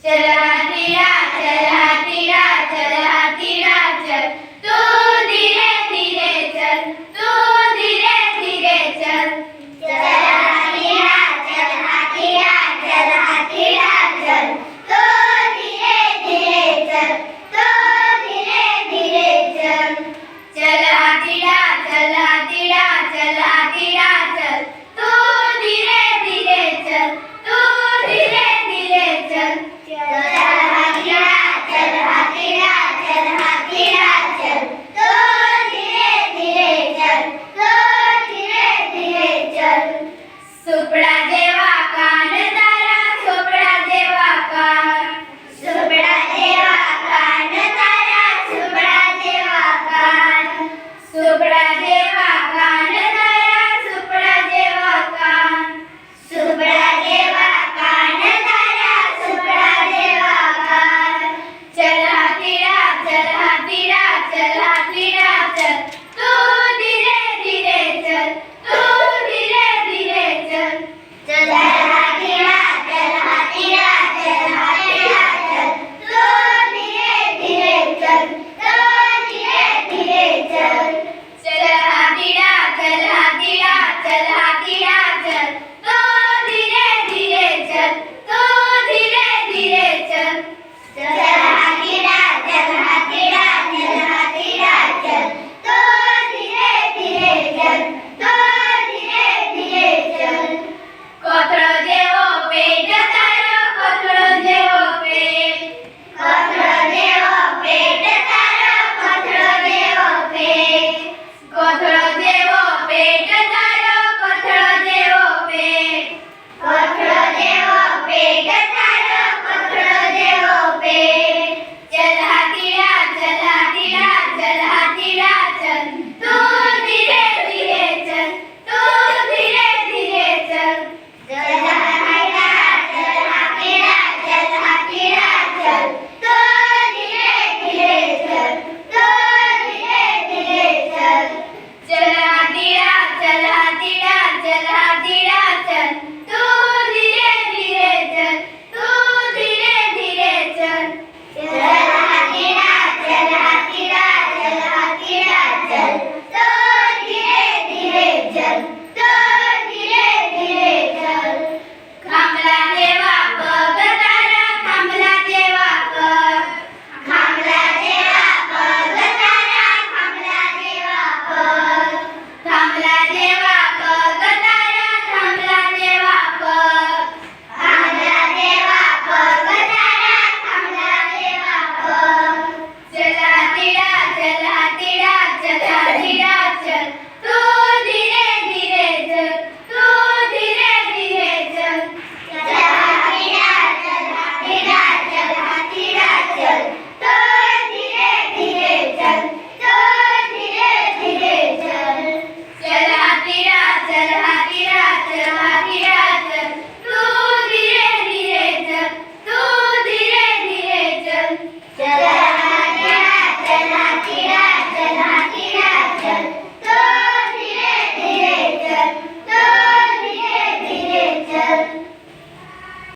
चल हाथीरा चल हाथीरा चल हाथीरा चल तू धीरे धीरे चल तू धीरे धीरे चल चल हाथीरा चल हाथीरा चल हाथीरा चल तू धीरे धीरे चल तू धीरे धीरे चल चल हाथीरा चल हाथीरा चल हाथीरा चल तू धीरे धीरे चल तू धीरे धीरे चल चल हाथीरा चल हाथीरा चल हाथीरा चल तू धीरे धीरे चल तू धीरे धीरे चल सुपडा देवा कान तारा सुपडा देवा कान सुपडा देवा कान तारा सुपडा देवा कान सुपडा देवा कान तारा सुपडा देवा कान सुपडा देवा कान तारा सुपडा देवा कान चल हाथीरा चल हाथीरा चल हाथीरा चल तू धीरे धीरे चल तू धीरे धीरे चल चल हाथीरा चल हाथीरा चल हाथीरा चल तू धीरे धीरे चल तू धीरे धीरे चल चल हाथीरा चल हाथीरा चल हाथीरा चल तू धीरे धीरे चल तू धीरे धीरे चल चल हाथीरा चल हाथीरा चल हाथीरा चल तू धीरे धीरे चल तू धीरे धीरे चल कोथळो जेवो पेट तारो कोथळो जेवो पेट कोथळो जेवो पेट तारो कोथळो जेवो पेट कोथळो जेवो पेट तारो कोथळो जेवो पेट कोथळो जेवो पेट तारो कोथळो जेवो पेट चल हाथीरा चल हाथीरा चल हाथीरा चल तू धीरे धीरे चल तू धीरे धीरे चल चल हाथीरा चल हाथीरा चल हाथीरा चल तू धीरे धीरे चल तू धीरे धीरे चल चल हाथीरा चल हाथीरा चल हाथीरा चल तू धीरे धीरे चल तू धीरे धीरे चल चल हाथीरा चल हाथीरा चल हाथीरा चल तू धीरे धीरे चल तू धीरे धीरे चल खांबला देवा पग तारा खांबला देवा पग खांबला देवा पग तारा खांबला देवा पग थांबला देवा पग तारा थांबला देवा पग थांबला देवा पग तारा थांबला देवा पग चल हाथीरा चल हाथीरा चल हाथीरा चल तू धीरे धीरे चल तू धीरे धीरे चल चल हाथीरा चल हाथीरा चल हाथीरा चल तू धीरे धीरे चल तू धीरे धीरे चल चल हाथीरा चल हाथीरा चल हाथीरा चल तू धीरे धीरे चल तू धीरे धीरे चल चल